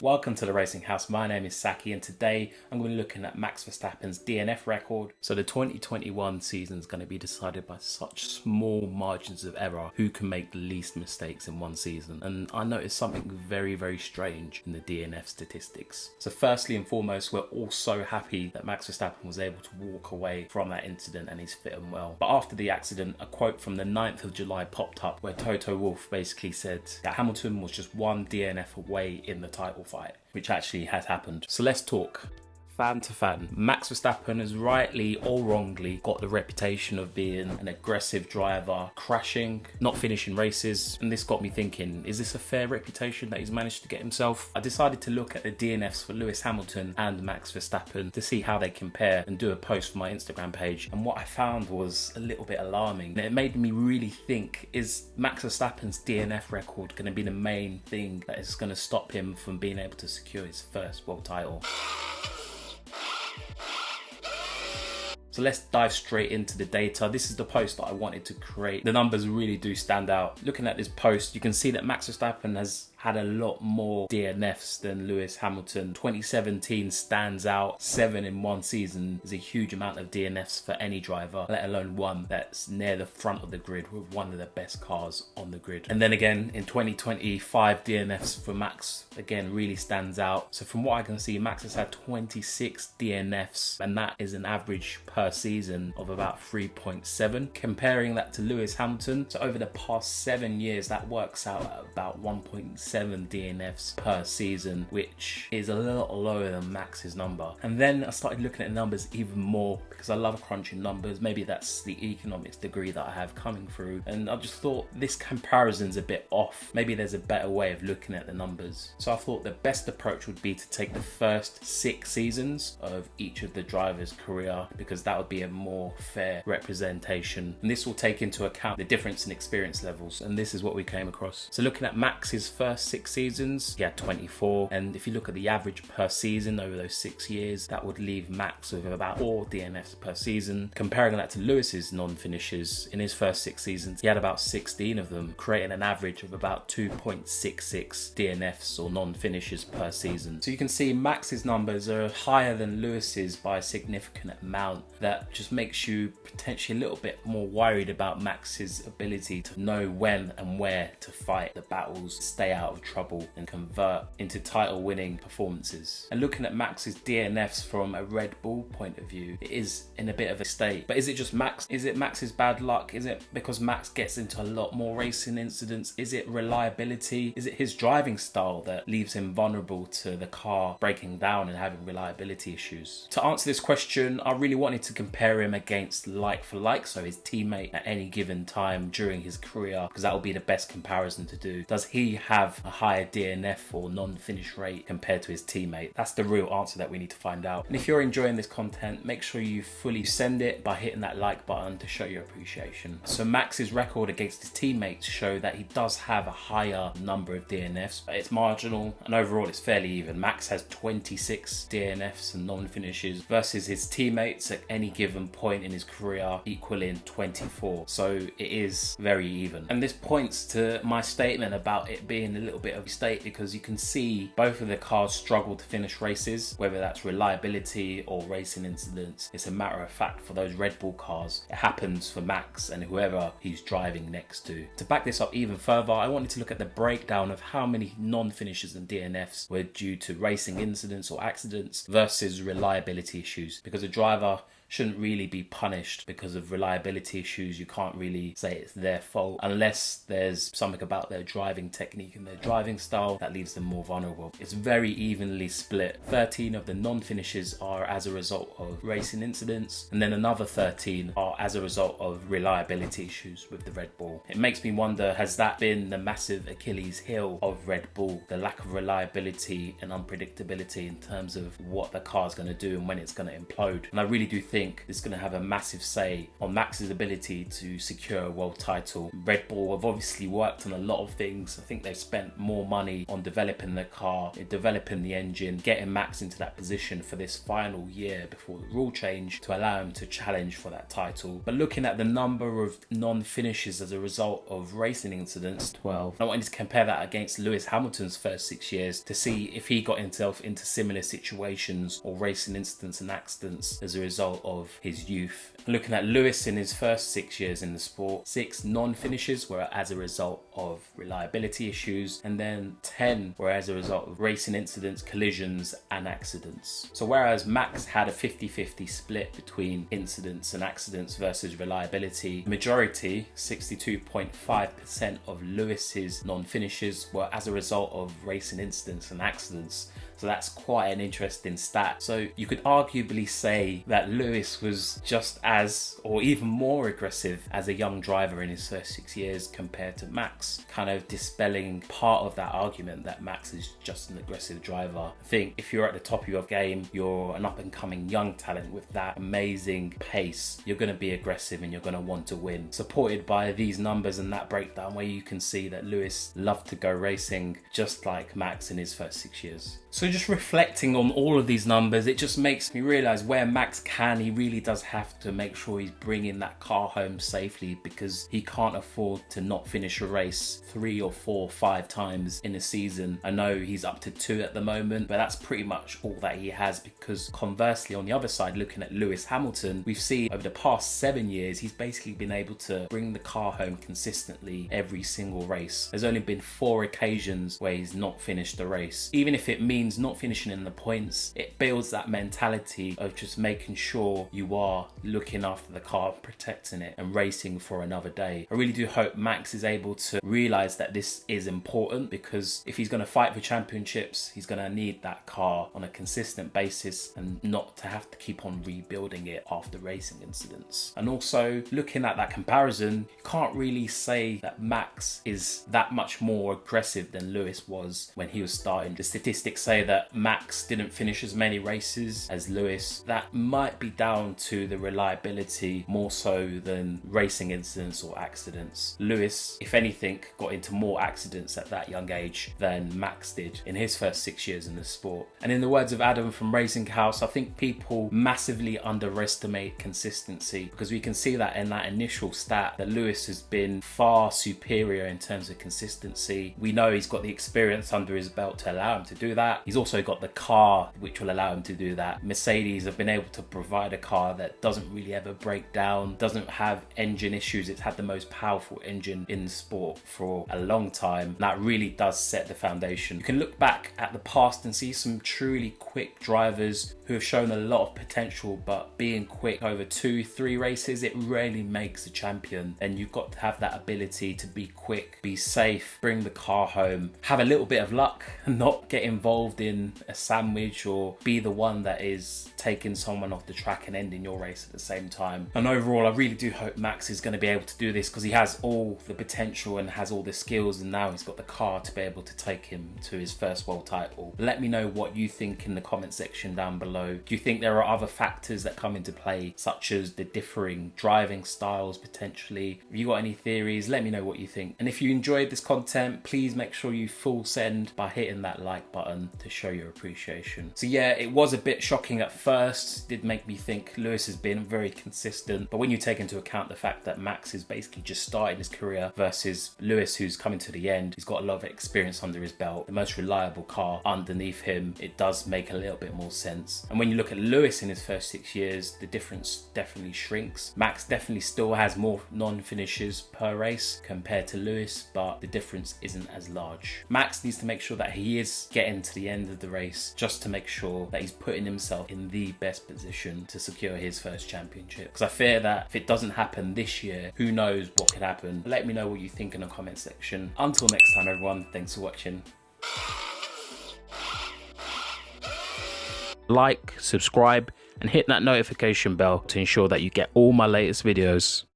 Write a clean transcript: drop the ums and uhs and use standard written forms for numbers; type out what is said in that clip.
Welcome to the Racing House. My name is Sakki and today I'm going to be looking at Max Verstappen's DNF record. So the 2021 season is going to be decided by such small margins of error who can make the least mistakes in one season. And I noticed something very strange in the DNF statistics. So firstly and foremost, we're all so happy that Max Verstappen was able to walk away from that incident and he's fit and well. But after the accident, a quote from the 9th of July popped up where Toto basically said that Hamilton was just one DNF away in the title fight, which actually has happened. So let's talk. Fan to fan, Max Verstappen has rightly or wrongly got the reputation of being an aggressive driver, crashing, not finishing races, and this got me thinking, is this a fair reputation that he's managed to get himself? I decided to look at the DNFs for Lewis Hamilton and Max Verstappen to see how they compare and do a post for my Instagram page, and what I found was a little bit alarming. It made me really think, is Max Verstappen's DNF record going to be the main thing that is going to stop him from being able to secure his first world title? So let's dive straight into the data. This is the post that I wanted to create. The numbers really do stand out. Looking at this post, you can see that Max Verstappen has had a lot more DNFs than Lewis Hamilton. 2017 stands out. 7 in one season is a huge amount of DNFs for any driver, let alone one that's near the front of the grid with one of the best cars on the grid. And then again, in 2020, 5 DNFs for Max, again, really stands out. So from what I can see, Max has had 26 DNFs, and that is an average per season of about 3.7. Comparing that to Lewis Hamilton, so over the past 7 years, that works out at about 1.7 DNFs per season, which is a lot lower than Max's number. And then I started looking at numbers even more because I love crunching numbers. Maybe that's the economics degree that I have coming through, and I just thought this comparison's a bit off. Maybe there's a better way of looking at the numbers. So I thought the best approach would be to take the first 6 seasons of each of the drivers' career, because that would be a more fair representation, and this will take into account the difference in experience levels. And this is what we came across. So looking at Max's first 6 seasons, he had 24, and if you look at the average per season over those 6 years, that would leave Max with about 4 DNFs per season. Comparing that to Lewis's non-finishes, in his first 6 seasons he had about 16 of them, creating an average of about 2.66 DNFs or non-finishes per season. So you can see Max's numbers are higher than Lewis's by a significant amount. That just makes you potentially a little bit more worried about Max's ability to know when and where to fight the battles, stay out of trouble and convert into title winning performances. And looking at Max's DNFs from a Red Bull point of view, it is in a bit of a state. But is it just Max? Is it Max's bad luck? Is it because Max gets into a lot more racing incidents? Is it reliability? Is it his driving style that leaves him vulnerable to the car breaking down and having reliability issues? To answer this question, I really wanted to compare him against like for like, so his teammate at any given time during his career, because that will be the best comparison to do. Does he have a higher DNF or non-finish rate compared to his teammate? That's the real answer that we need to find out. And if you're enjoying this content, make sure you fully send it by hitting that like button to show your appreciation. So Max's record against his teammates show that he does have a higher number of DNFs, but it's marginal, and overall it's fairly even. Max has 26 DNFs and non-finishes versus his teammates at any given point in his career equaling 24. So it is very even. And this points to my statement about it being a little bit of a state, because you can see both of the cars struggle to finish races, whether that's reliability or racing incidents. It's a matter of fact for those Red Bull cars. It happens for Max and whoever he's driving next to. To back this up even further, I wanted to look at the breakdown of how many non-finishes and DNFs were due to racing incidents or accidents versus reliability issues, because a driver shouldn't really be punished because of reliability issues. You can't really say it's their fault unless there's something about their driving technique and their driving style that leaves them more vulnerable. It's very evenly split. 13 of the non-finishes are as a result of racing incidents, and then another 13 are as a result of reliability issues with the Red Bull. It makes me wonder, has that been the massive Achilles heel of Red Bull? The lack of reliability and unpredictability in terms of what the car's going to do and when it's going to implode. And I really do think think it's going to have a massive say on Max's ability to secure a world title. Red Bull have obviously worked on a lot of things. I think they've spent more money on developing the car, developing the engine, getting Max into that position for this final year before the rule change to allow him to challenge for that title. But looking at the number of non-finishes as a result of racing incidents, 12, I wanted to compare that against Lewis Hamilton's first 6 years to see if he got himself into similar situations or racing incidents and accidents as a result of his youth. Looking at Lewis in his first 6 years in the sport, 6 non-finishes were as a result of reliability issues, and then 10 were as a result of racing incidents, collisions and accidents. So whereas Max had a 50-50 split between incidents and accidents versus reliability, majority, 62.5% of Lewis's non-finishes were as a result of racing incidents and accidents. So that's quite an interesting stat. So you could arguably say that Lewis was just as or even more aggressive as a young driver in his first 6 years compared to Max, kind of dispelling part of that argument that Max is just an aggressive driver. I think if you're at the top of your game, you're an up and coming young talent with that amazing pace, you're going to be aggressive and you're going to want to win. Supported by these numbers and that breakdown where you can see that Lewis loved to go racing just like Max in his first 6 years. So just reflecting on all of these numbers, it just makes me realise where Max can, he really does have to make sure he's bringing that car home safely, because he can't afford to not finish a race 3 or 4 or 5 times in a season. I know he's up to 2 at the moment, but that's pretty much all that he has, because conversely on the other side, looking at Lewis Hamilton, we've seen over the past 7 years, he's basically been able to bring the car home consistently every single race. There's only been 4 occasions where he's not finished the race. Even if it means not finishing in the points, it builds that mentality of just making sure you are looking after the car, protecting it and racing for another day. I really do hope Max is able to realise that this is important, because if he's going to fight for championships, he's going to need that car on a consistent basis and not to have to keep on rebuilding it after racing incidents. And also looking at that comparison, you can't really say that Max is that much more aggressive than Lewis was when he was starting. The statistics say that Max didn't finish as many races as Lewis. That might be down to the reliability more so than racing incidents or accidents. Lewis, if anything, got into more accidents at that young age than Max did in his first 6 years in the sport. And in the words of Adam from Racing House, I think people massively underestimate consistency, because we can see that in that initial stat that Lewis has been far superior in terms of consistency. We know he's got the experience under his belt to allow him to do that. He's also got the car which will allow him to do that. Mercedes have been able to provide a car that doesn't really ever break down, doesn't have engine issues. It's had the most powerful engine in the sport for a long time. That really does set the foundation. You can look back at the past and see some truly quick drivers who have shown a lot of potential, but being quick over 2-3 races, it rarely makes a champion. And you've got to have that ability to be quick, be safe, bring the car home, have a little bit of luck and not get involved in a sandwich or be the one that is taking someone off the track and ending your race at the same time. And overall, I really do hope Max is going to be able to do this, because he has all the potential and has all the skills, and now he's got the car to be able to take him to his first world title. Let me know what you think in the comment section down below. Do you think there are other factors that come into play, such as the differing driving styles potentially? Have you got any theories? Let me know what you think. And if you enjoyed this content, please make sure you full send by hitting that like button to show your appreciation. So yeah, it was a bit shocking at first. It did make me think Lewis has been very consistent, but when you take into account the fact that Max is basically just starting his career versus Lewis, who's coming to the end, he's got a lot of experience under his belt, the most reliable car underneath him, it does make a little bit more sense. And when you look at Lewis in his first 6 years, the difference definitely shrinks. Max definitely still has more non-finishes per race compared to Lewis, but the difference isn't as large. Max needs to make sure that he is getting to the end of the race, just to make sure that he's putting himself in the best position to secure his first championship. Because I fear that if it doesn't happen this year, who knows what could happen. Let me know what you think in the comment section. Until next time everyone, thanks for watching. Like, subscribe and hit that notification bell to ensure that you get all my latest videos.